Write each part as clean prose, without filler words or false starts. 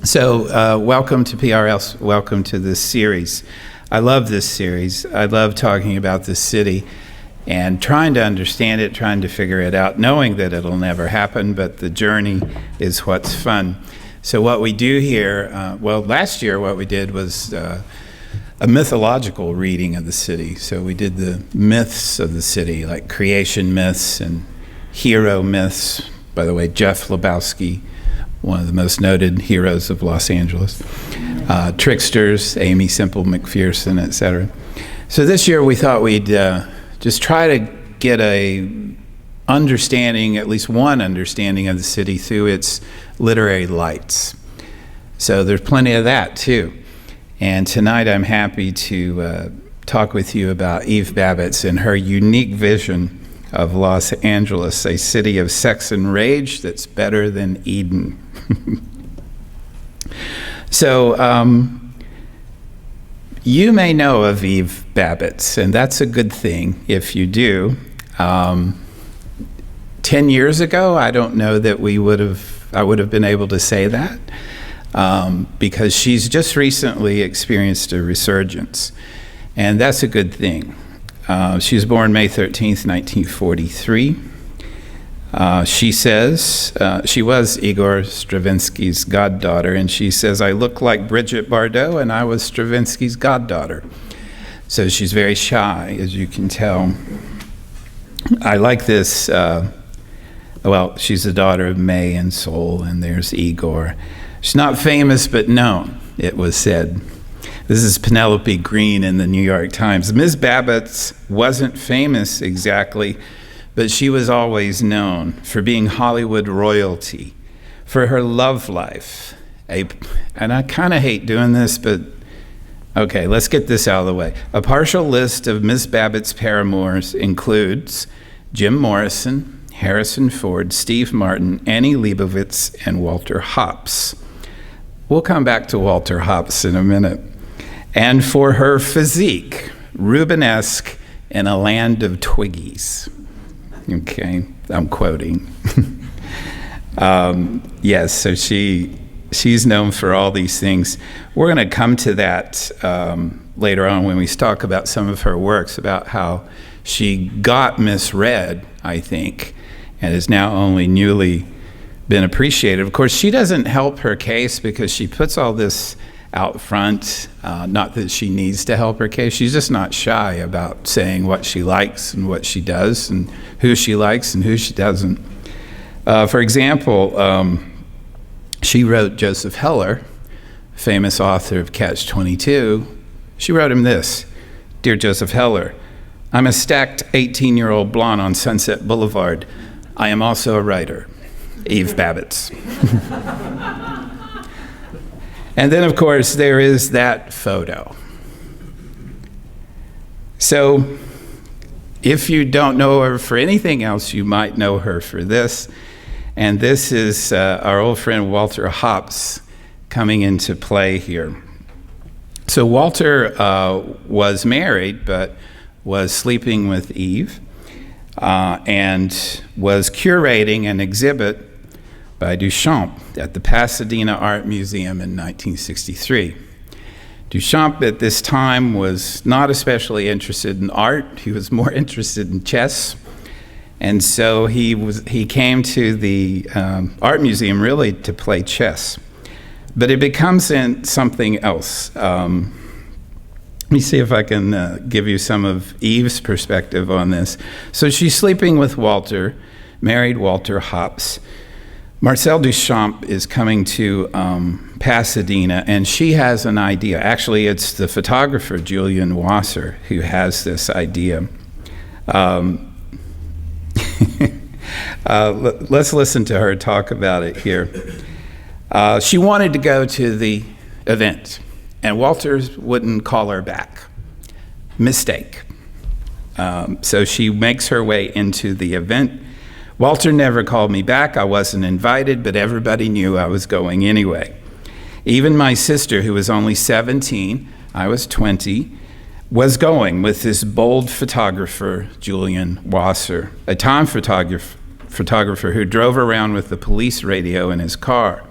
So welcome to PRL, welcome to this series. I love this series. I love talking about this city and trying to understand it, trying to figure it out, knowing that it'll never happen, but the journey is what's fun. So what we do here, last year what we did was a mythological reading of the city. So we did the myths of the city, like creation myths and hero myths. By the way, Jeff Lebowski, one of the most noted heroes of Los Angeles. Tricksters, Amy Semple McPherson, etc. So this year we thought we'd just try to get a understanding, at least one understanding of the city through its literary lights. So there's plenty of that too. And tonight I'm happy to talk with you about Eve Babitz and her unique vision of Los Angeles, a city of sex and rage that's better than Eden. So you may know of Eve Babitz, and that's a good thing if you do. 10 years ago, I don't know that I would have been able to say that, because she's just recently experienced a resurgence, and that's a good thing. She was born May 13th, 1943. She says she was Igor Stravinsky's goddaughter, and she says, I look like Brigitte Bardot, and I was Stravinsky's goddaughter. So she's very shy, as you can tell. I like this. She's the daughter of May and Sol, and there's Igor. She's not famous, but known, it was said. This is Penelope Green in the New York Times. Ms. Babitz wasn't famous exactly, but she was always known for being Hollywood royalty, for her love life. And I kind of hate doing this, but okay, let's get this out of the way. A partial list of Ms. Babitz's paramours includes Jim Morrison, Harrison Ford, Steve Martin, Annie Leibovitz, and Walter Hopps. We'll come back to Walter Hopps in a minute. And for her physique, Rubenesque in a land of Twiggies. Okay, I'm quoting. Yes, so she's known for all these things. We're going to come to that later on when we talk about some of her works, about how she got misread, I think, and is now only newly been appreciated. Of course, she doesn't help her case because she puts all this out front. Not that she needs to help her case. She's just not shy about saying what she likes and what she does and who she likes and who she doesn't. For example, she wrote Joseph Heller, famous author of Catch-22. She wrote him this: Dear Joseph Heller, I'm a stacked 18-year-old blonde on Sunset Boulevard. I am also a writer. Eve Babitz. And then, of course, there is that photo. So if you don't know her for anything else, you might know her for this. And this is our old friend Walter Hopps coming into play here. So Walter was married, but was sleeping with Eve and was curating an exhibit by Duchamp at the Pasadena Art Museum in 1963. Duchamp at this time was not especially interested in art. He was more interested in chess. And so he came to the art museum really to play chess. But it becomes something else. Let me see if I can give you some of Eve's perspective on this. So she's sleeping with Walter, married Walter Hopps. Marcel Duchamp is coming to Pasadena, and she has an idea. Actually, it's the photographer, Julian Wasser, who has this idea. Let's listen to her talk about it here. She wanted to go to the event, and Walter wouldn't call her back. Mistake. So she makes her way into the event. Walter never called me back. I wasn't invited, but everybody knew I was going anyway. Even my sister, who was only 17, I was 20, was going with this bold photographer, Julian Wasser, a time photographer who drove around with the police radio in his car.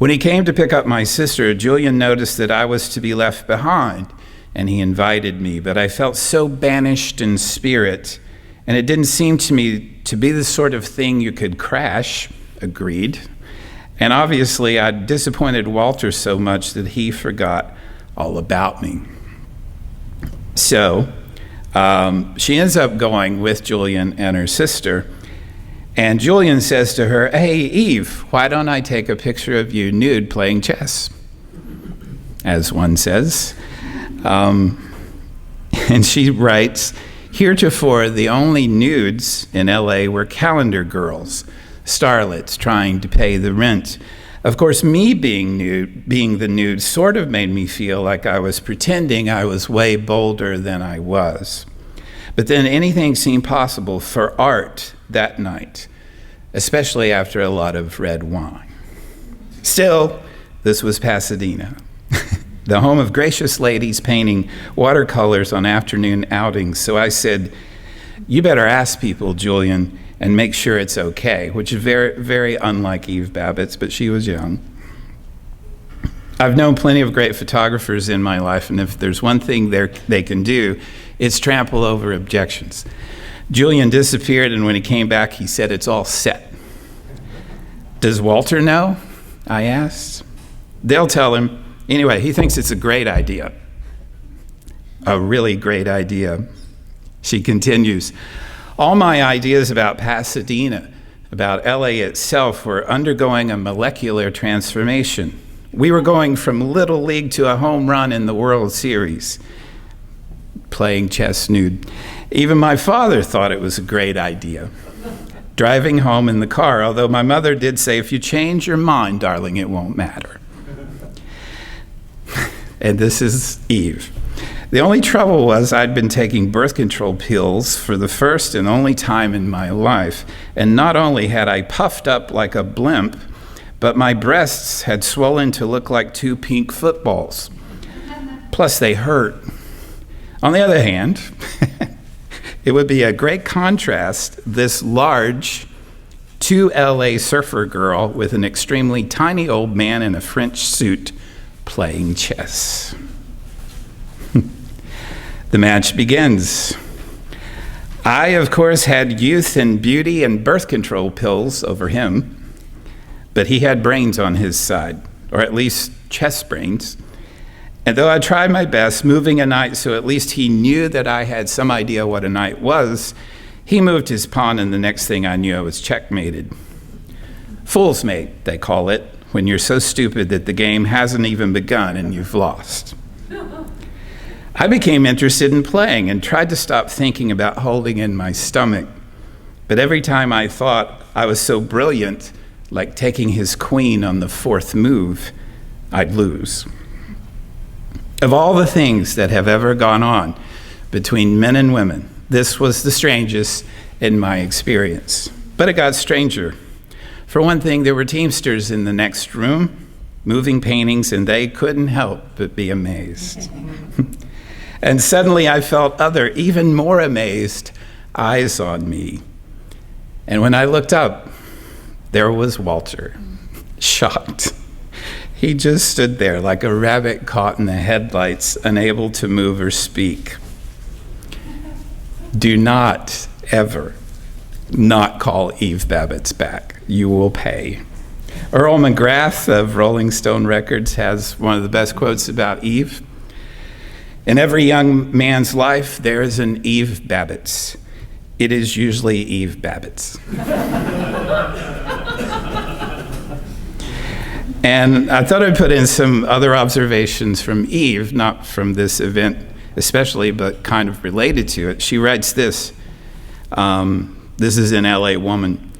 When he came to pick up my sister, Julian noticed that I was to be left behind, and he invited me, but I felt so banished in spirit, and it didn't seem to me to be the sort of thing you could crash. Agreed. And obviously, I'd disappointed Walter so much that he forgot all about me. So she ends up going with Julian and her sister, and Julian says to her, "Hey, Eve, why don't I take a picture of you nude playing chess?" As one says. And she writes, "Heretofore, the only nudes in LA were calendar girls, starlets trying to pay the rent. Of course, me being the nude sort of made me feel like I was pretending I was way bolder than I was. But then anything seemed possible for art that night, especially after a lot of red wine. Still, this was Pasadena, the home of gracious ladies painting watercolors on afternoon outings. So I said, 'You better ask people, Julian, and make sure it's okay,' which is very, very unlike Eve Babitz, but she was young. I've known plenty of great photographers in my life, and if there's one thing they can do, it's trample over objections. Julian disappeared, and when he came back, he said, 'It's all set.' 'Does Walter know?' I asked. 'They'll tell him. Anyway, he thinks it's a great idea.' A really great idea." She continues, "All my ideas about Pasadena, about LA itself, were undergoing a molecular transformation. We were going from Little League to a home run in the World Series, playing chess nude. Even my father thought it was a great idea. Driving home in the car, although my mother did say, 'If you change your mind, darling, it won't matter.'" And this is Eve. "The only trouble was I'd been taking birth control pills for the first and only time in my life, and not only had I puffed up like a blimp, but my breasts had swollen to look like 2 pink footballs. Plus they hurt. On the other hand, it would be a great contrast, this large 2 LA surfer girl with an extremely tiny old man in a French suit playing chess." The match begins. I, of course, had youth and beauty and birth control pills over him, but he had brains on his side, or at least chess brains. And though I tried my best, moving a knight so at least he knew that I had some idea what a knight was, he moved his pawn, and the next thing I knew, I was checkmated. Fool's mate, they call it, when you're so stupid that the game hasn't even begun and you've lost. I became interested in playing and tried to stop thinking about holding in my stomach. But every time I thought I was so brilliant, like taking his queen on the 4th move, I'd lose. Of all the things that have ever gone on between men and women, this was the strangest in my experience. But it got stranger. For one thing, there were Teamsters in the next room, moving paintings, and they couldn't help but be amazed. And suddenly I felt other, even more amazed, eyes on me. And when I looked up, there was Walter, shocked. He just stood there like a rabbit caught in the headlights, unable to move or speak. Do not ever not call Eve Babitz back. You will pay. Earl McGrath of Rolling Stone Records has one of the best quotes about Eve. "In every young man's life, there is an Eve Babitz. It is usually Eve Babitz." And I thought I'd put in some other observations from Eve, not from this event especially, but kind of related to it. She writes this. This is in LA Woman.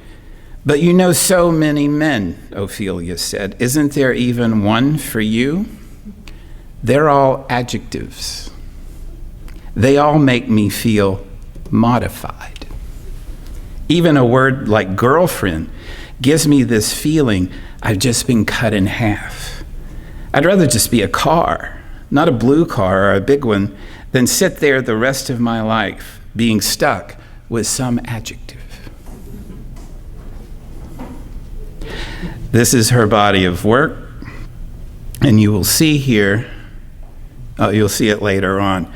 "But you know so many men," Ophelia said. "Isn't there even one for you? They're all adjectives. They all make me feel modified. Even a word like girlfriend gives me this feeling I've just been cut in half. I'd rather just be a car, not a blue car or a big one, than sit there the rest of my life being stuck with some adjective." This is her body of work, And you will see here, you'll see it later on,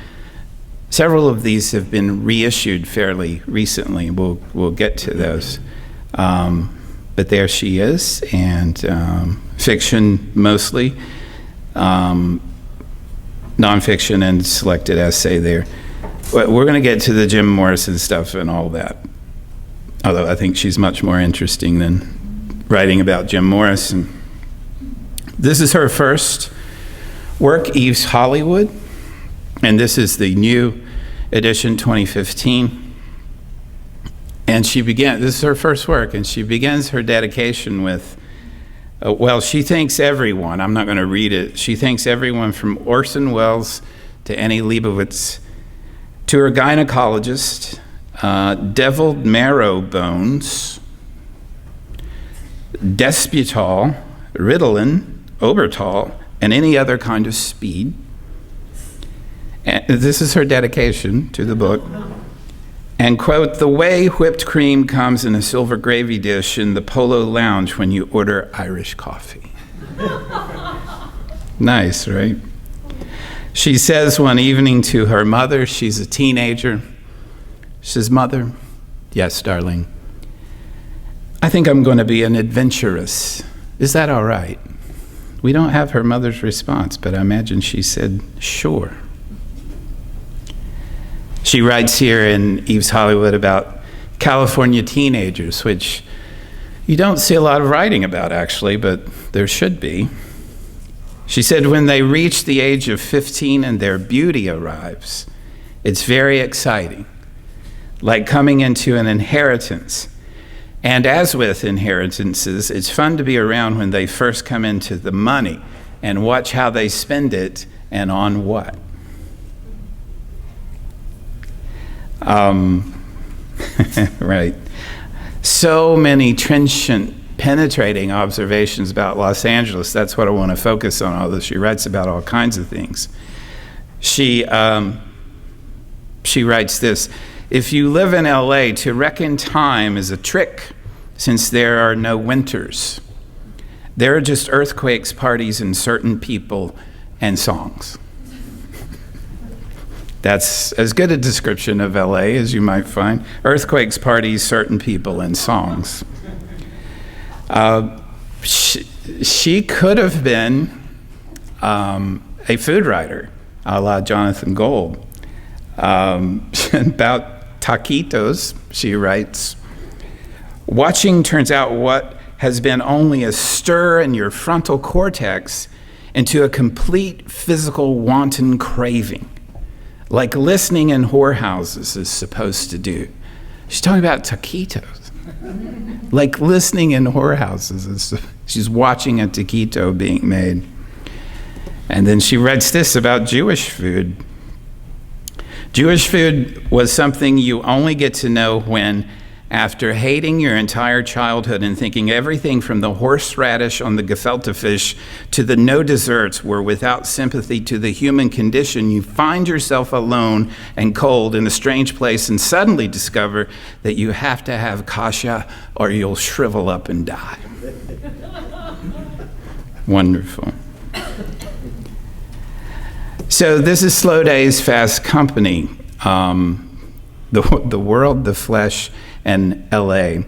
several of these have been reissued fairly recently. We'll get to those. But there she is, and fiction mostly, nonfiction and selected essay there. But we're going to get to the Jim Morrison stuff and all that, although I think she's much more interesting than writing about Jim Morrison. This is her first work, Eve's Hollywood, and this is the new edition, 2015. And this is her first work, and she begins her dedication with, she thanks everyone. I'm not going to read it. She thanks everyone from Orson Welles to Annie Leibovitz, to her gynecologist, deviled marrow bones, Desputal, Ritalin, Obertal, and any other kind of speed. And this is her dedication to the book. And, quote, the way whipped cream comes in a silver gravy dish in the Polo Lounge when you order Irish coffee. Nice, right? She says one evening to her mother, she's a teenager, she says, "Mother, yes, darling, I think I'm going to be an adventuress. Is that all right?" We don't have her mother's response, but I imagine she said, "Sure." She writes here in Eve's Hollywood about California teenagers, which you don't see a lot of writing about, actually, but there should be. She said, when they reach the age of 15 and their beauty arrives, it's very exciting, like coming into an inheritance. And as with inheritances, it's fun to be around when they first come into the money and watch how they spend it and on what. Right. So many trenchant, penetrating observations about Los Angeles. That's what I want to focus on, although she writes about all kinds of things. She writes this: if you live in LA, to reckon time is a trick, since there are no winters. There are just earthquakes, parties, and certain people and songs. That's as good a description of LA as you might find. Earthquakes, parties, certain people, and songs. She could have been a food writer, a la Jonathan Gold. About taquitos, she writes, watching turns out what has been only a stir in your frontal cortex into a complete physical wanton craving, like listening in whorehouses is supposed to do. She's talking about taquitos. Like listening in whorehouses. She's watching a taquito being made. And then she writes this about Jewish food. Jewish food was something you only get to know when, after hating your entire childhood and thinking everything from the horseradish on the gefilte fish to the no desserts were without sympathy to the human condition, you find yourself alone and cold in a strange place and suddenly discover that you have to have kasha or you'll shrivel up and die. Wonderful. So this is Slow Days, Fast Company, the world, the flesh, and LA.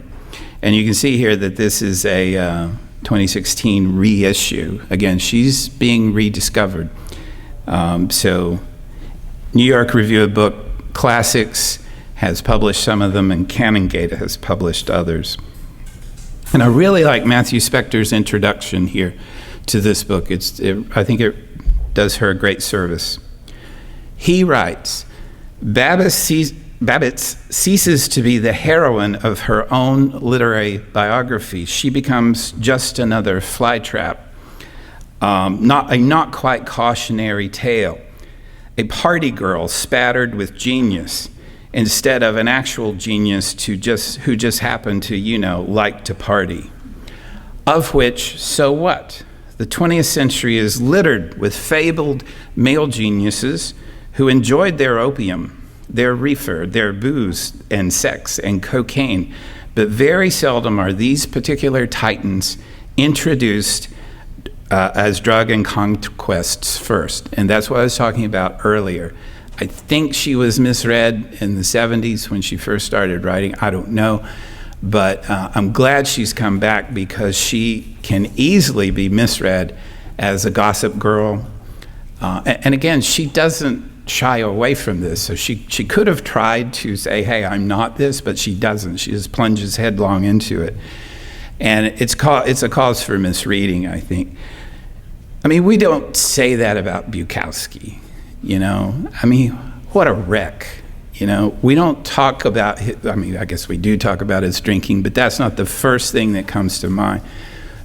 And you can see here that this is a 2016 reissue. Again, she's being rediscovered. So New York Review of Book Classics has published some of them, and Canongate has published others. And I really like Matthew Spector's introduction here to this book. I think it does her a great service. He writes, Babitz ceases to be the heroine of her own literary biography. She becomes just another flytrap, not quite cautionary tale, a party girl spattered with genius instead of an actual genius who just happened to, like to party. Of which, so what? The 20th century is littered with fabled male geniuses who enjoyed their opium, their reefer, their booze and sex and cocaine, but very seldom are these particular titans introduced as drug and conquests first. And that's what I was talking about earlier. I think she was misread in the 70s when she first started writing. I don't know. But I'm glad she's come back, because she can easily be misread as a gossip girl. And again, she doesn't shy away from this. So she could have tried to say, hey, I'm not this, but she doesn't. She just plunges headlong into it. And it's a cause for misreading, I think. I mean, we don't say that about Bukowski, you know? I mean, what a wreck, you know? We don't talk about I guess we do talk about his drinking, but that's not the first thing that comes to mind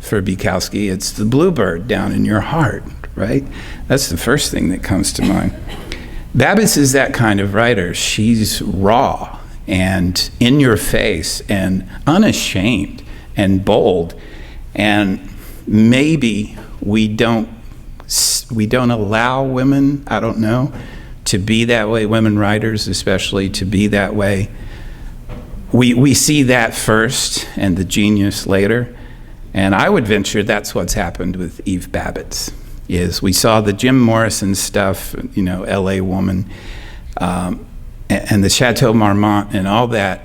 for Bukowski. It's the bluebird down in your heart, right? That's the first thing that comes to mind. Babitz is that kind of writer. She's raw and in your face and unashamed and bold. And maybe we don't allow women, I don't know, to be that way, women writers especially, to be that way. We see that first and the genius later. And I would venture that's what's happened with Eve Babitz, is we saw the Jim Morrison stuff, you know, LA Woman, and the Chateau Marmont and all that,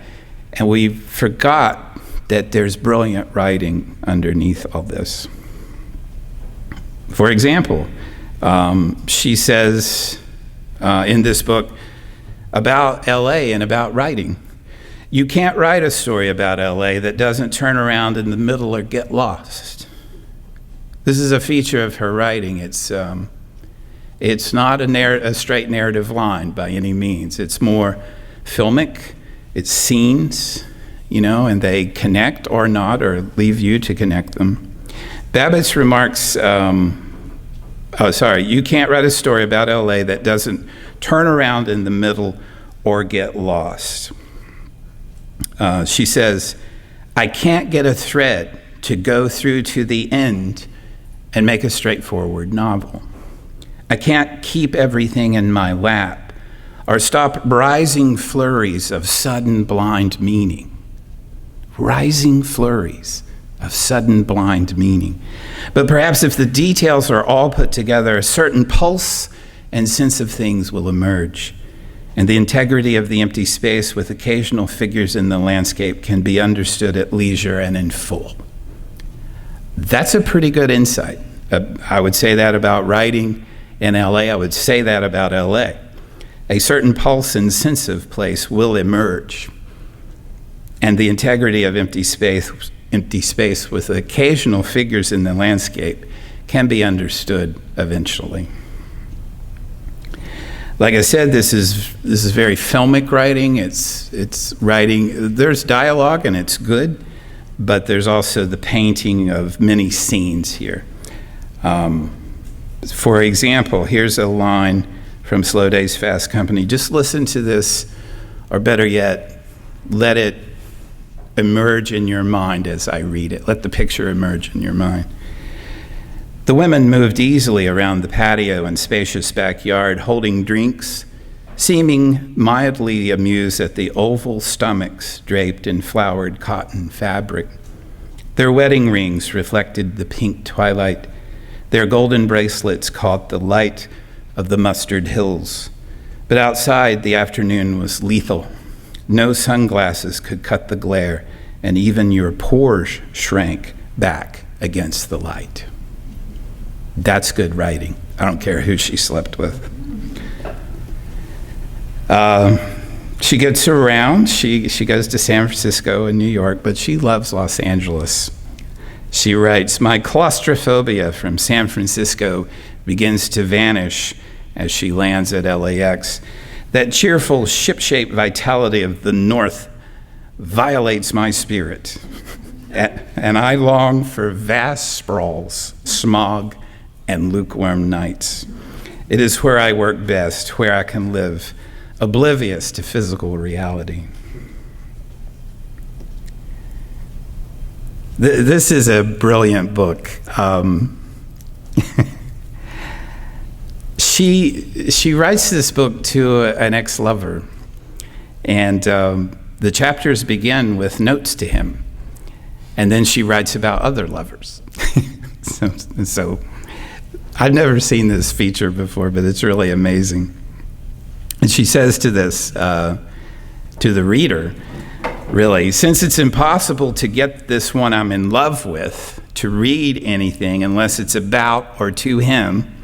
and we forgot that there's brilliant writing underneath all this. For example, she says in this book about LA and about writing, you can't write a story about LA that doesn't turn around in the middle or get lost. This is a feature of her writing. It's not a straight narrative line by any means. It's more filmic. It's scenes, you know, and they connect or not, or leave you to connect them. Babitz remarks, you can't write a story about LA that doesn't turn around in the middle or get lost. She says, I can't get a thread to go through to the end and make a straightforward novel. I can't keep everything in my lap or stop rising flurries of sudden blind meaning. Rising flurries of sudden blind meaning. But perhaps if the details are all put together, a certain pulse and sense of things will emerge, and the integrity of the empty space with occasional figures in the landscape can be understood at leisure and in full. That's a pretty good insight. I would say that about writing in LA. I would say that about LA. A certain pulse and sense of place will emerge, and the integrity of empty space with occasional figures in the landscape can be understood eventually. Like I said, this is very filmic writing. It's writing. There's dialogue and it's good, but there's also the painting of many scenes here. For example, here's a line from Slow Days, Fast Company. Just listen to this, or better yet, let it emerge in your mind as I read it. Let the picture emerge in your mind. The women moved easily around the patio and spacious backyard, holding drinks, seeming mildly amused at the oval stomachs draped in flowered cotton fabric. Their wedding rings reflected the pink twilight. Their golden bracelets caught the light of the mustard hills. But outside, the afternoon was lethal. No sunglasses could cut the glare, and even your pores shrank back against the light. That's good writing. I don't care who she slept with. She gets around. She goes to San Francisco and New York, but she loves Los Angeles. She writes, my claustrophobia from San Francisco begins to vanish as she lands at LAX. That cheerful, ship-shaped vitality of the North violates my spirit. And I long for vast sprawls, smog, and lukewarm nights. It is where I work best, where I can live, oblivious to physical reality. This is a brilliant book. She writes this book to an ex-lover, and the chapters begin with notes to him, and then she writes about other lovers. So I've never seen this feature before, but it's really amazing. And she says to this, to the reader, really, since it's impossible to get this one I'm in love with to read anything unless it's about or to him,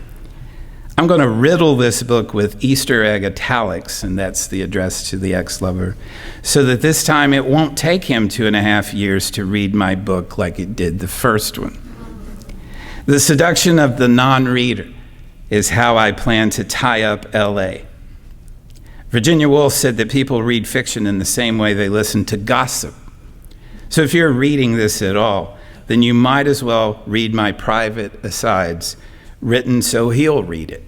I'm going to riddle this book with Easter egg italics, and that's the address to the ex-lover, so that this time it won't take him 2.5 years to read my book like it did the first one. The seduction of the non-reader is how I plan to tie up L.A. Virginia Woolf said that people read fiction in the same way they listen to gossip. So if you're reading this at all, then you might as well read my private asides, written so he'll read it.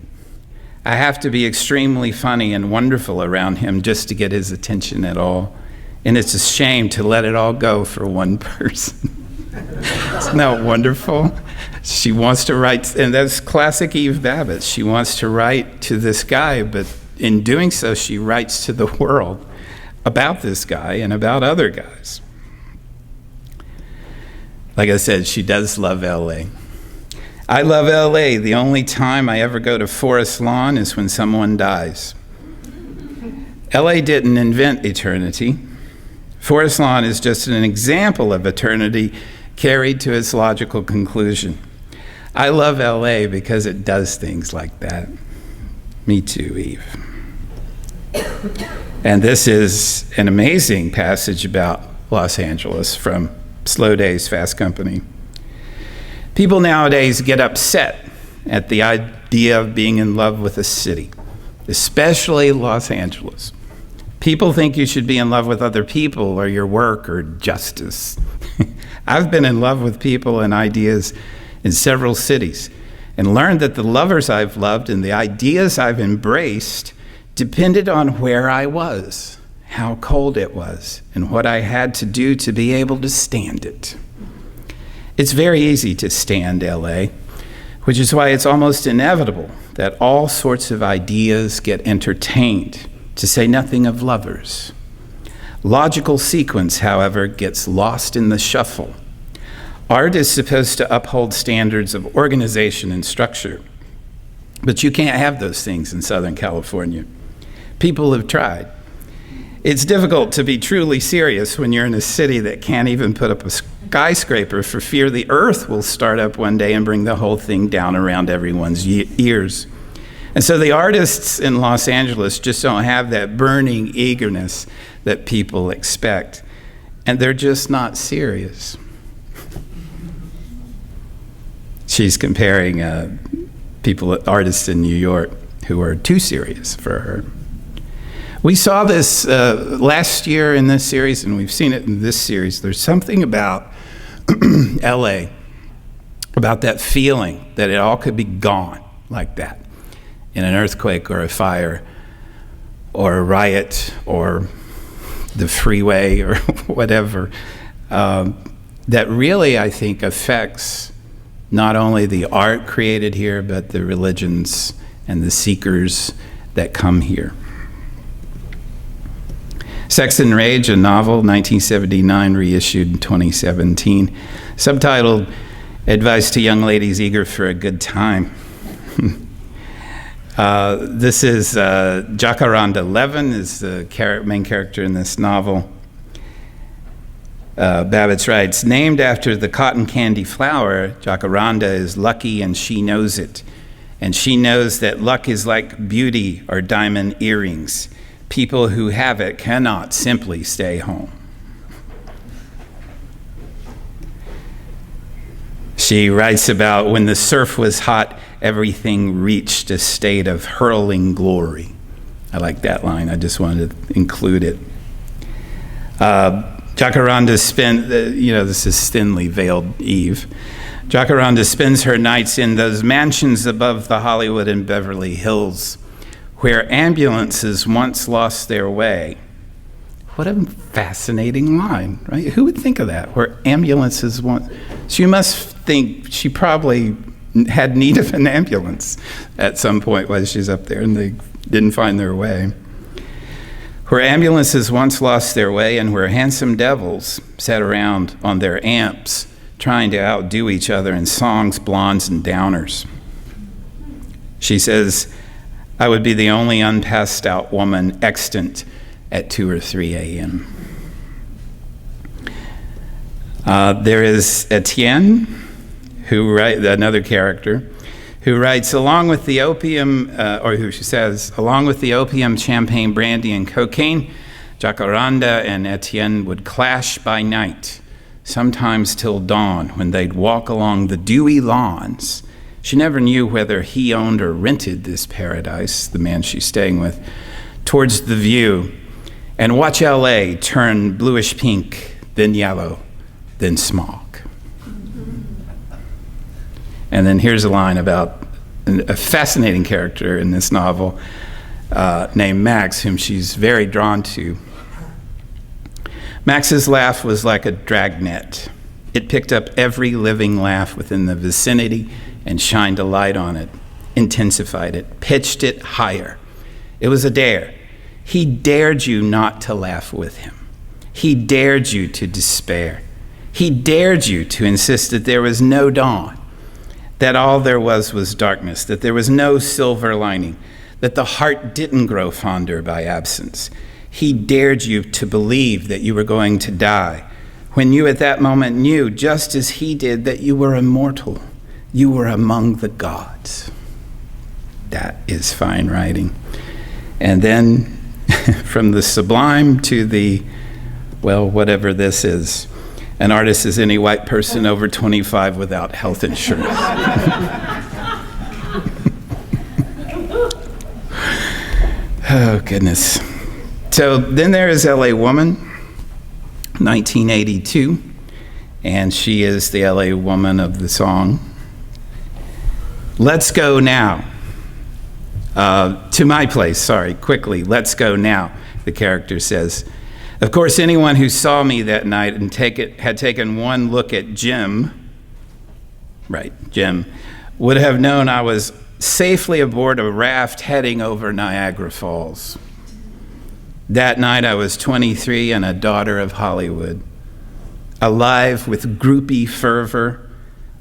I have to be extremely funny and wonderful around him just to get his attention at all. And it's a shame to let it all go for one person. Isn't that wonderful? She wants to write, and that's classic Eve Babitz. She wants to write to this guy, but in doing so, she writes to the world about this guy and about other guys. Like I said, she does love L.A. I love L.A. The only time I ever go to Forest Lawn is when someone dies. L.A. didn't invent eternity. Forest Lawn is just an example of eternity carried to its logical conclusion. I love L.A. because it does things like that. Me too, Eve. And this is an amazing passage about Los Angeles from Slow Days, Fast Company. People nowadays get upset at the idea of being in love with a city, especially Los Angeles. People think you should be in love with other people or your work or justice. I've been in love with people and ideas in several cities and learned that the lovers I've loved and the ideas I've embraced depended on where I was, how cold it was, and what I had to do to be able to stand it. It's very easy to stand LA, which is why it's almost inevitable that all sorts of ideas get entertained, to say nothing of lovers. Logical sequence, however, gets lost in the shuffle. Art is supposed to uphold standards of organization and structure, but you can't have those things in Southern California. People have tried. It's difficult to be truly serious when you're in a city that can't even put up a skyscraper for fear the earth will start up one day and bring the whole thing down around everyone's ears. And so the artists in Los Angeles just don't have that burning eagerness that people expect. And they're just not serious. She's comparing artists in New York who are too serious for her. We saw this last year in this series, and we've seen it in this series. There's something about LA, about that feeling that it all could be gone like that in an earthquake or a fire or a riot or the freeway or whatever, that really, I think, affects not only the art created here, but the religions and the seekers that come here. Sex and Rage, a novel, 1979, reissued in 2017, subtitled Advice to Young Ladies Eager for a Good Time. This is Jacaranda Levin is the main character in this novel. Babitz writes, named after the cotton candy flower, Jacaranda is lucky and she knows it. And she knows that luck is like beauty or diamond earrings. People who have it cannot simply stay home. She writes about when the surf was hot, everything reached a state of hurling glory. I like that line. I just wanted to include it. Jacaranda this is thinly veiled Eve. Jacaranda spends her nights in those mansions above the Hollywood and Beverly Hills, where ambulances once lost their way. What a fascinating line, right? Who would think of that? Where ambulances once... She must think she probably had need of an ambulance at some point while she's up there and they didn't find their way. Where ambulances once lost their way and where handsome devils sat around on their amps trying to outdo each other in songs, blondes, and downers. She says, I would be the only unpassed out woman extant at 2 or 3 a.m. There is Etienne, another character, who writes, along with the opium, along with the opium, champagne, brandy, and cocaine, Jacaranda and Etienne would clash by night, sometimes till dawn, when they'd walk along the dewy lawns. She never knew whether he owned or rented this paradise, the man she's staying with, towards the view, and watch L.A. turn bluish pink, then yellow, then smog. And then here's a line about a fascinating character in this novel named Max, whom she's very drawn to. Max's laugh was like a dragnet. It picked up every living laugh within the vicinity and shined a light on it, intensified it, pitched it higher. It was a dare. He dared you not to laugh with him. He dared you to despair. He dared you to insist that there was no dawn, that all there was darkness, that there was no silver lining, that the heart didn't grow fonder by absence. He dared you to believe that you were going to die, when you at that moment knew, just as he did, that you were immortal. You were among the gods. That is fine writing. And then from the sublime to the, well, whatever this is, an artist is any white person over 25 without health insurance. Oh, goodness. So then there is L.A. Woman, 1982, and she is the L.A. woman of the song. Let's go now. To my place, quickly, let's go now, the character says. Of course, anyone who saw me that night and had taken one look at Jim, would have known I was safely aboard a raft heading over Niagara Falls. That night I was 23 and a daughter of Hollywood, alive with groupie fervor,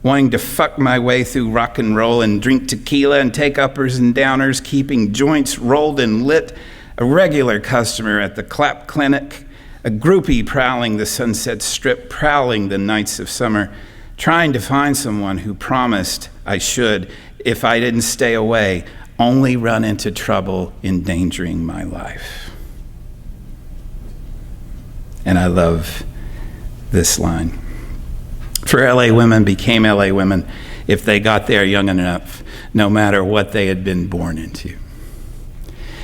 wanting to fuck my way through rock and roll and drink tequila and take uppers and downers, keeping joints rolled and lit, a regular customer at the Clap Clinic, a groupie prowling the Sunset Strip, prowling the nights of summer, trying to find someone who promised I should, if I didn't stay away, only run into trouble endangering my life. And I love this line. For LA women became LA women if they got there young enough, no matter what they had been born into.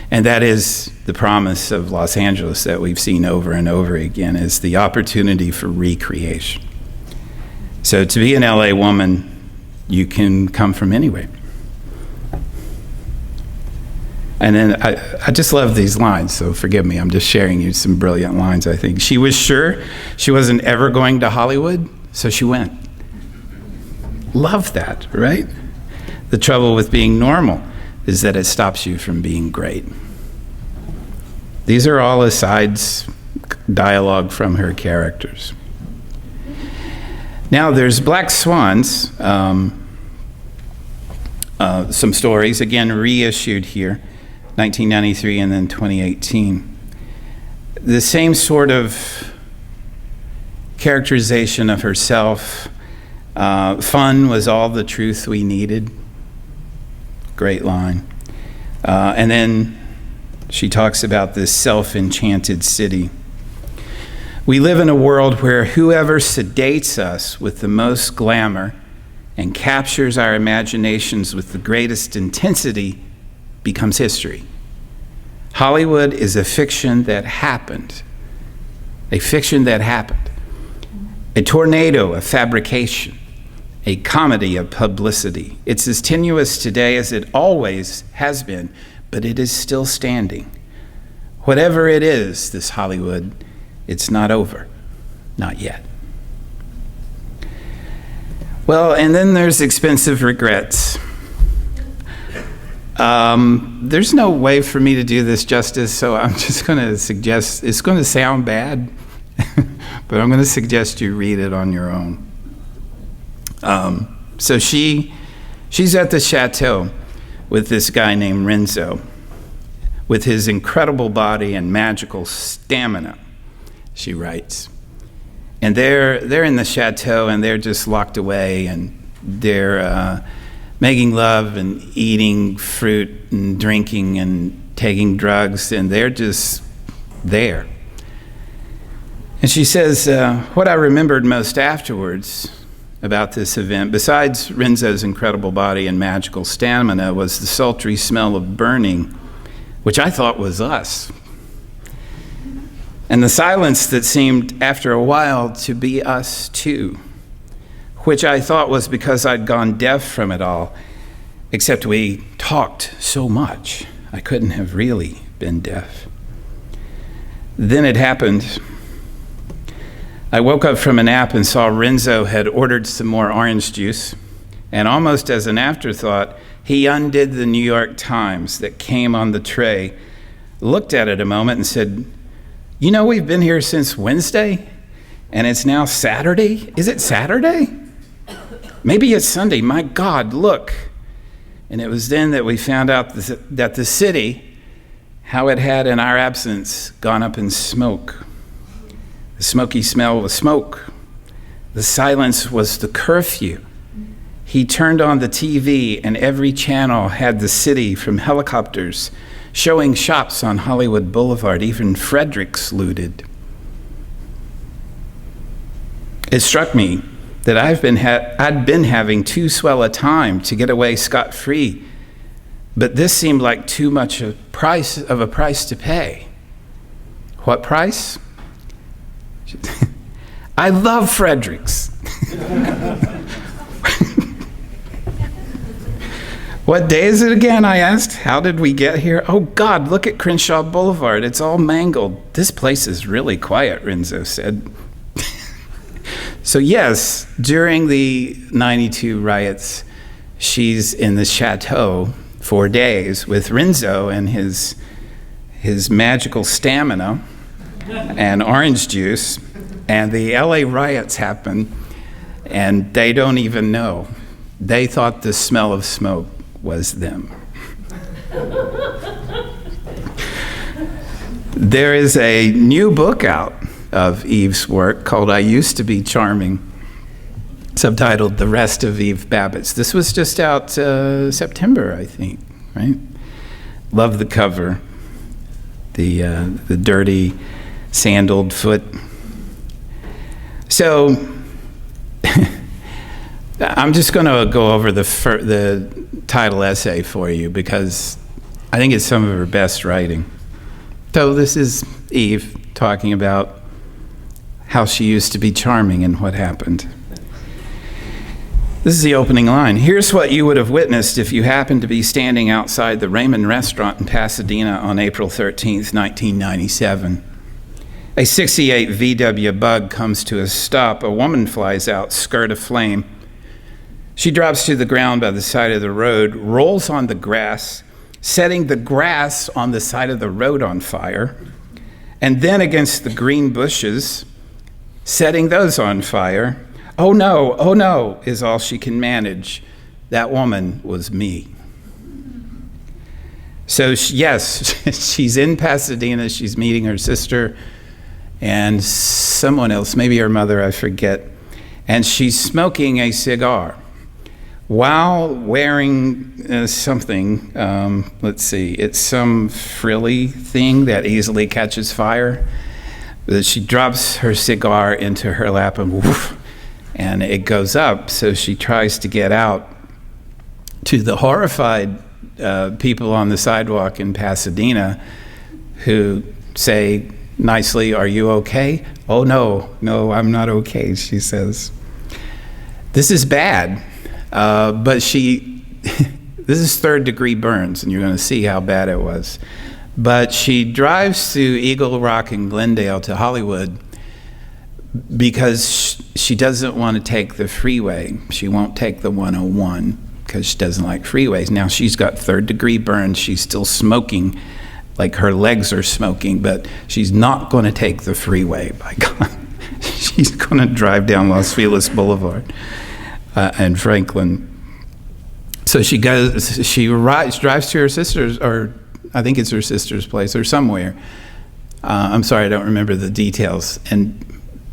And that is the promise of Los Angeles that we've seen over and over again, is the opportunity for recreation. So to be an LA woman, you can come from anywhere. And then I just love these lines, so forgive me, I'm just sharing you some brilliant lines, I think. She was sure she wasn't ever going to Hollywood, so she went. Love that, right? The trouble with being normal is that it stops you from being great. These are all asides, dialogue from her characters. Now there's Black Swans, some stories, again reissued here, 1993 and then 2018. The same sort of characterization of herself. Fun was all the truth we needed. Great line. And then she talks about this self-enchanted city. We live in a world where whoever sedates us with the most glamour and captures our imaginations with the greatest intensity becomes history. Hollywood is a fiction that happened. A fiction that happened. A tornado of fabrication, a comedy of publicity. It's as tenuous today as it always has been, but it is still standing. Whatever it is, this Hollywood, it's not over, not yet. Well, and then there's expensive regrets. There's no way for me to do this justice, so I'm just going to suggest, it's going to sound bad, but I'm going to suggest you read it on your own. So she's at the chateau with this guy named Renzo, with his incredible body and magical stamina, she writes. And they're in the chateau, and they're just locked away, and they're making love and eating fruit and drinking and taking drugs, and they're just there. And she says, what I remembered most afterwards about this event, besides Renzo's incredible body and magical stamina, was the sultry smell of burning, which I thought was us. And the silence that seemed, after a while, to be us too, which I thought was because I'd gone deaf from it all, except we talked so much, I couldn't have really been deaf. Then it happened. I woke up from a nap and saw Renzo had ordered some more orange juice, and almost as an afterthought, he undid the New York Times that came on the tray, looked at it a moment and said, "You know, we've been here since Wednesday, and it's now Saturday. Is it Saturday? Maybe it's Sunday. My God, look." And it was then that we found out that the city, how it had in our absence gone up in smoke. The smoky smell was smoke. The silence was the curfew. He turned on the TV, and every channel had the city from helicopters showing shops on Hollywood Boulevard, even Frederick's looted. It struck me that I'd been having too swell a time to get away scot-free, but this seemed like too much of a price to pay. What price? I love Frederick's. What day is it again? I asked. How did we get here? Oh God, look at Crenshaw Boulevard. It's all mangled. This place is really quiet, Renzo said. So yes, during the 92 riots, she's in the chateau 4 days with Renzo and his magical stamina and orange juice, and the LA riots happen, and they don't even know. They thought the smell of smoke was them. There is a new book out of Eve's work called I Used to Be Charming, subtitled The Rest of Eve Babitz. This was just out September, I think, right? Love the cover, the dirty, sandaled foot. So I'm just going to go over the title essay for you because I think it's some of her best writing. So this is Eve talking about how she used to be charming and what happened. This is the opening line. Here's what you would have witnessed if you happened to be standing outside the Raymond restaurant in Pasadena on April 13th, 1997. A 68 VW Bug comes to a stop. A woman flies out, skirt aflame. She drops to the ground by the side of the road, rolls on the grass, setting the grass on the side of the road on fire, and then against the green bushes, setting those on fire. Oh no, is all she can manage. That woman was me. So yes, she's in Pasadena, she's meeting her sister and someone else, maybe her mother, I forget, and she's smoking a cigar while wearing something, let's see, it's some frilly thing that easily catches fire. She drops her cigar into her lap and woof, and it goes up. So she tries to get out. To the horrified people on the sidewalk in Pasadena who say nicely, "Are you okay?" "Oh no, I'm not okay," she says. This is bad, but this is third-degree burns, and you're going to see how bad it was. But she drives through Eagle Rock and Glendale to Hollywood because she doesn't want to take the freeway. She won't take the 101 because she doesn't like freeways. Now she's got third-degree burns. She's still smoking, like her legs are smoking, but she's not going to take the freeway, by God. She's going to drive down Los Feliz Boulevard. and Franklin. So she drives to her sister's, or I think it's her sister's place or somewhere. I'm sorry, I don't remember the details. And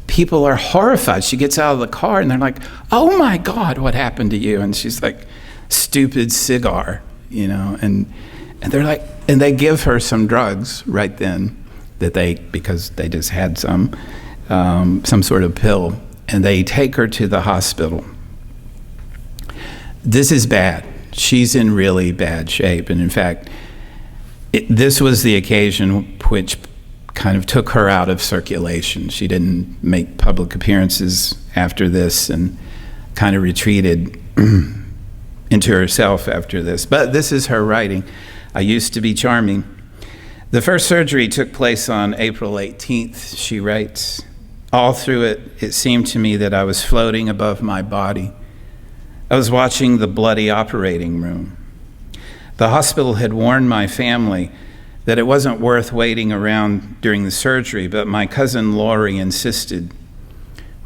people are horrified. She gets out of the car and they're like, "Oh my God, what happened to you?" And she's like, "Stupid cigar," and they're like, and they give her some drugs right then because they just had some sort of pill, and they take her to the hospital. This is bad. She's in really bad shape. And in fact, this was the occasion which kind of took her out of circulation. She didn't make public appearances after this and kind of retreated into herself after this. But this is her writing. "I used to be charming. The first surgery took place on April 18th, she writes. All through it, it seemed to me that I was floating above my body. I was watching the bloody operating room. The hospital had warned my family that it wasn't worth waiting around during the surgery, but my cousin Lori insisted.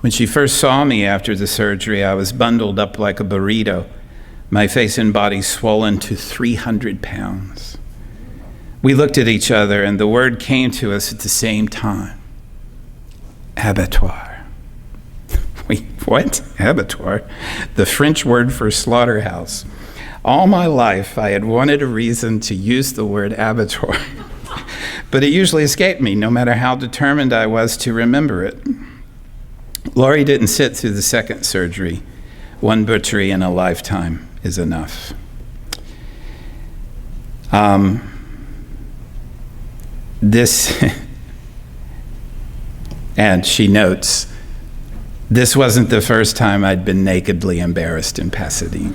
When she first saw me after the surgery, I was bundled up like a burrito, my face and body swollen to 300 pounds. We looked at each other, and the word came to us at the same time. Abattoir. Wait, what? Abattoir? The French word for slaughterhouse. All my life, I had wanted a reason to use the word abattoir, but it usually escaped me, no matter how determined I was to remember it. Laurie didn't sit through the second surgery. One butchery in a lifetime is enough. And she notes, this wasn't the first time I'd been nakedly embarrassed in Pasadena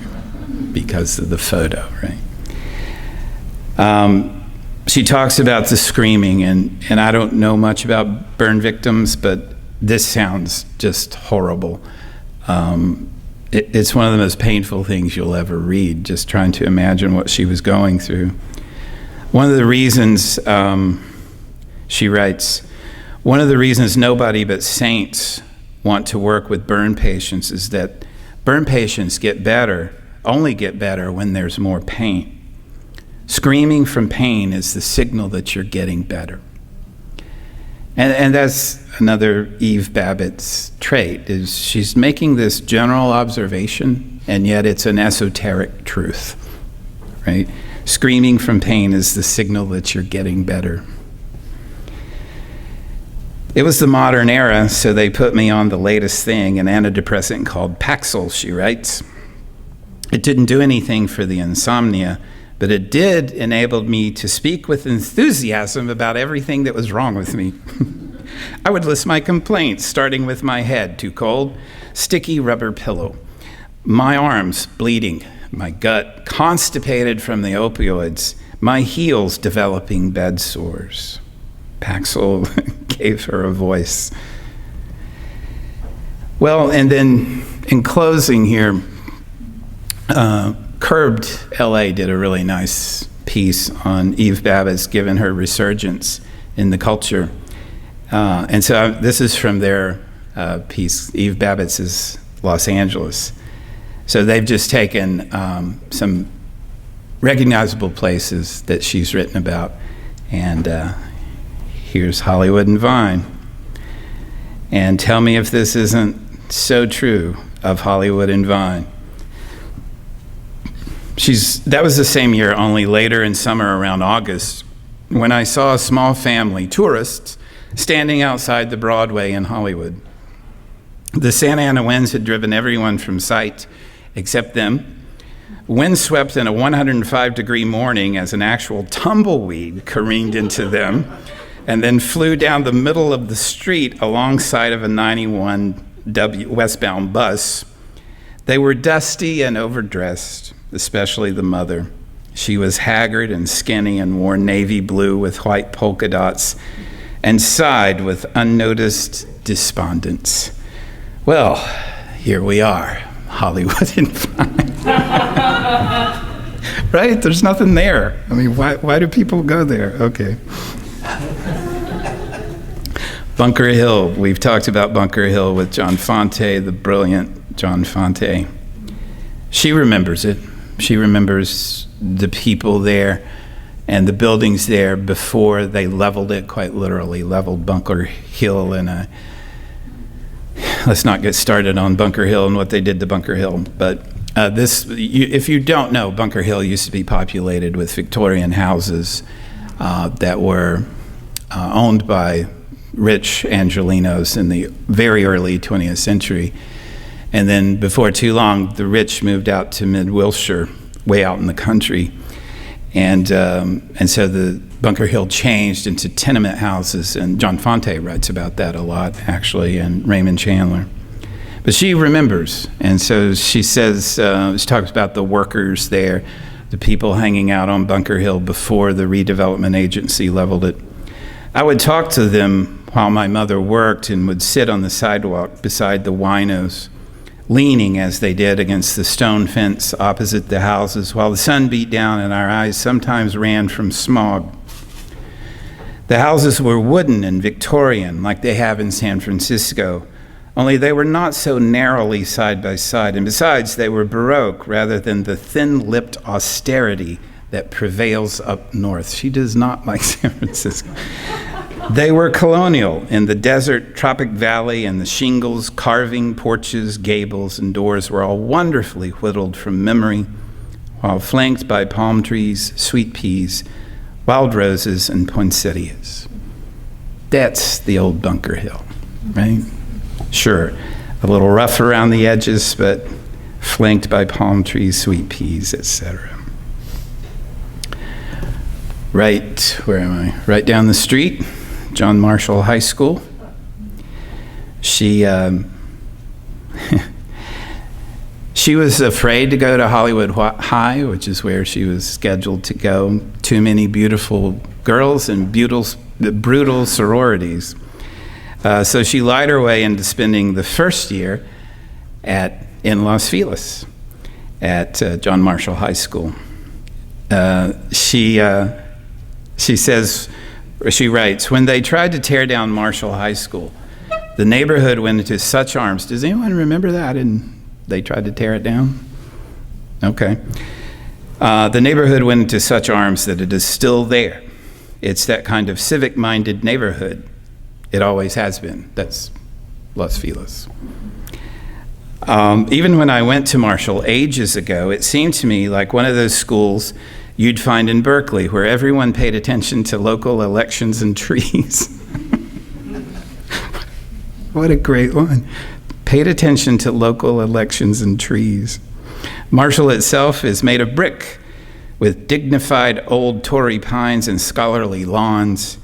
because of the photo, right? She talks about the screaming, and I don't know much about burn victims, but this sounds just horrible. It's one of the most painful things you'll ever read, just trying to imagine what she was going through. One of the reasons, she writes, one of the reasons nobody but saints want to work with burn patients is that burn patients only get better when there's more pain. Screaming from pain is the signal that you're getting better. And that's another Eve Babitz trait, is she's making this general observation, and yet it's an esoteric truth, right? Screaming from pain is the signal that you're getting better. It was the modern era, so they put me on the latest thing, an antidepressant called Paxil, she writes. It didn't do anything for the insomnia, but it did enable me to speak with enthusiasm about everything that was wrong with me. I would list my complaints, starting with my head, too cold, sticky rubber pillow, my arms bleeding, my gut constipated from the opioids, my heels developing bed sores. Paxil gave her a voice. Well, and then in closing here, Curbed LA did a really nice piece on Eve Babitz, given her resurgence in the culture. And so this is from their piece, Eve Babitz's Los Angeles. So they've just taken some recognizable places that she's written about. And here's Hollywood and Vine. And tell me if this isn't so true of Hollywood and Vine. That was the same year, only later in summer around August, when I saw a small family, tourists, standing outside the Broadway in Hollywood. The Santa Ana winds had driven everyone from sight except them. Wind swept in a 105-degree morning as an actual tumbleweed careened into them and then flew down the middle of the street alongside of a 91W westbound bus. They were dusty and overdressed, especially the mother. She was haggard and skinny and wore navy blue with white polka dots and sighed with unnoticed despondence. Well, here we are, Hollywood and Vine. Right? There's nothing there. I mean, why do people go there? Okay. Bunker Hill. We've talked about Bunker Hill with John Fante, the brilliant John Fante. She remembers it. She remembers the people there and the buildings there before they leveled it, quite literally, leveled Bunker Hill. And let's not get started on Bunker Hill and what they did to Bunker Hill. But if you don't know, Bunker Hill used to be populated with Victorian houses that were owned by rich Angelenos in the very early 20th century. And then before too long, the rich moved out to mid-Wilshire, way out in the country. And so the Bunker Hill changed into tenement houses. And John Fonte writes about that a lot, actually, and Raymond Chandler. But she remembers. And so she says, she talks about the workers there, the people hanging out on Bunker Hill before the redevelopment agency leveled it. I would talk to them while my mother worked and would sit on the sidewalk beside the winos, leaning as they did against the stone fence opposite the houses, while the sun beat down and our eyes sometimes ran from smog. The houses were wooden and Victorian, like they have in San Francisco, only they were not so narrowly side by side, and besides, they were Baroque rather than the thin-lipped austerity that prevails up north. She does not like San Francisco. They were colonial in the desert, tropic valley, and the shingles, carving, porches, gables, and doors were all wonderfully whittled from memory, while flanked by palm trees, sweet peas, wild roses, and poinsettias. That's the old Bunker Hill, right? Sure, a little rough around the edges, but flanked by palm trees, sweet peas, etc. Right, where am I? Right down the street, John Marshall High School. She she was afraid to go to Hollywood High, which is where she was scheduled to go. Too many beautiful girls and brutal sororities. So she lied her way into spending the first year in Los Feliz at John Marshall High School. She says, or she writes, when they tried to tear down Marshall High School, the neighborhood went into such arms. Does anyone remember that? And they tried to tear it down? Okay. The neighborhood went into such arms that it is still there. It's that kind of civic-minded neighborhood. It always has been. That's Los Feliz. Even when I went to Marshall ages ago, it seemed to me like one of those schools you'd find in Berkeley, where everyone paid attention to local elections and trees. What a great one. Paid attention to local elections and trees. Marshall itself is made of brick, with dignified old Tory pines and scholarly lawns.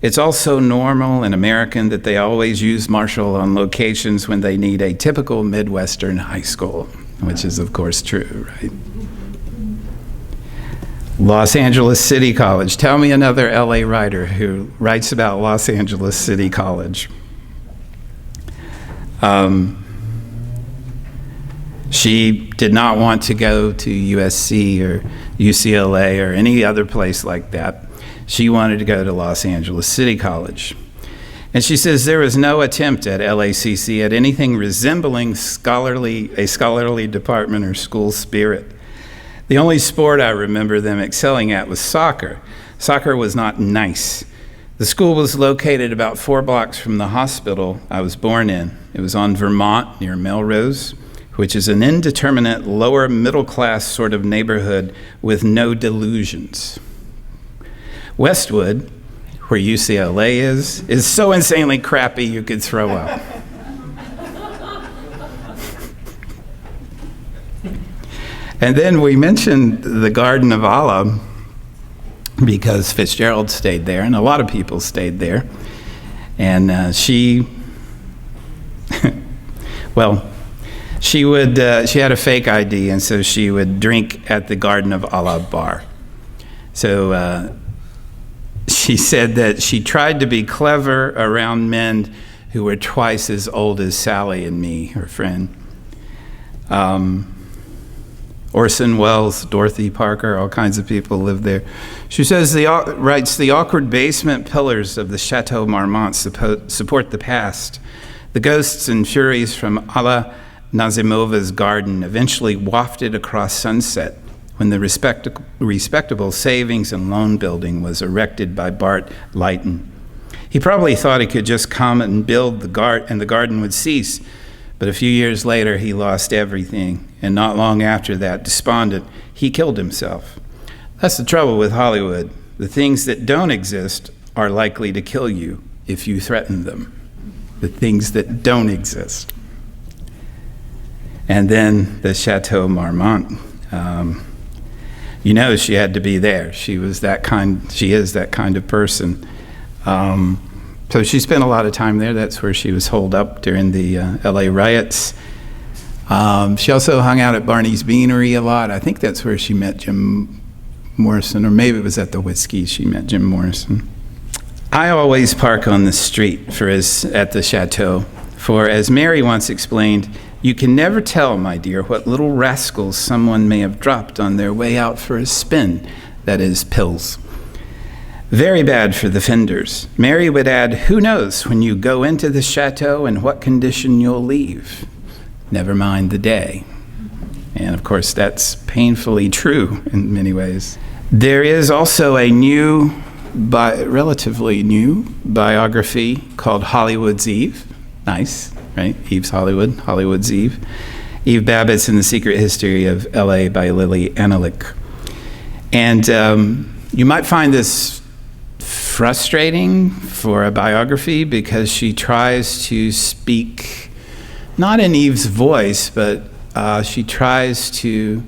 It's also normal and American that they always use Marshall on locations when they need a typical Midwestern high school, which is, of course, true, right? Los Angeles City College. Tell me another LA writer who writes about Los Angeles City College. She did not want to go to USC or UCLA or any other place like that. She wanted to go to Los Angeles City College. And she says there was no attempt at LACC at anything resembling a scholarly department or school spirit. The only sport I remember them excelling at was soccer. Soccer was not nice. The school was located about 4 blocks from the hospital I was born in. It was on Vermont near Melrose, which is an indeterminate lower middle class sort of neighborhood with no delusions. Westwood, where UCLA is so insanely crappy you could throw up. And then we mentioned the Garden of Allah because Fitzgerald stayed there, and a lot of people stayed there. And she had a fake ID, and so she would drink at the Garden of Allah bar. So she said that she tried to be clever around men who were twice as old as Sally and me, her friend. Orson Welles, Dorothy Parker, all kinds of people lived there. She says, writes, the awkward basement pillars of the Chateau Marmont support the past. The ghosts and furies from Allah Nazimova's garden eventually wafted across sunset when the respectable savings and loan building was erected by Bart Leighton. He probably thought he could just come and build the garden would cease, but a few years later he lost everything, and not long after that, despondent, he killed himself. That's the trouble with Hollywood. The things that don't exist are likely to kill you if you threaten them. The things that don't exist. And then the Chateau Marmont. She had to be there. She is that kind of person. So she spent a lot of time there. That's where she was holed up during the LA riots. She also hung out at Barney's Beanery a lot. I think that's where she met Jim Morrison, or maybe it was at the Whiskey she met Jim Morrison. I always park on the street at the chateau, for as Mary once explained, you can never tell, my dear, what little rascals someone may have dropped on their way out for a spin, that is, pills. Very bad for the fenders. Mary would add, who knows when you go into the chateau and what condition you'll leave. Never mind the day. And of course, that's painfully true in many ways. There is also a relatively new biography called Hollywood's Eve. Nice, right? Eve's Hollywood, Hollywood's Eve. Eve Babitz and the Secret History of L.A. by Lily Analik. And you might find this frustrating for a biography because she tries to speak, not in Eve's voice, but she tries to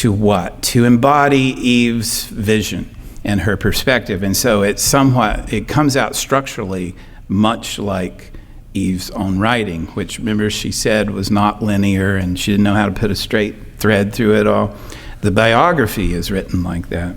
embody Eve's vision and her perspective. And so it comes out structurally much like Eve's own writing, which, remember, she said was not linear and she didn't know how to put a straight thread through it all. The biography is written like that.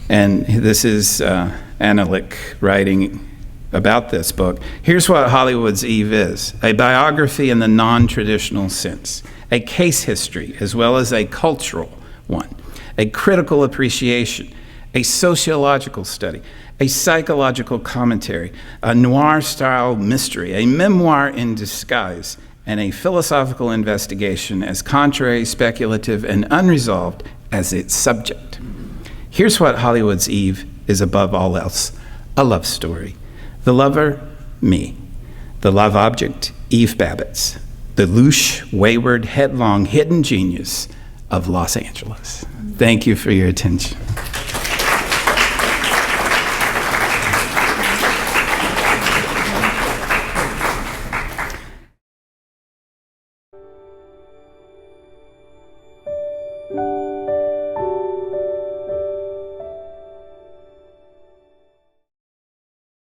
And this is Analik writing about this book. Here's what Hollywood's Eve is: a biography in the non-traditional sense, a case history as well as a cultural one, a critical appreciation, a sociological study, a psychological commentary, a noir-style mystery, a memoir in disguise, and a philosophical investigation as contrary, speculative, and unresolved as its subject. Here's what Hollywood's Eve is above all else: a love story. The lover, me. The love object, Eve Babitz. The louche, wayward, headlong, hidden genius of Los Angeles. Thank you for your attention.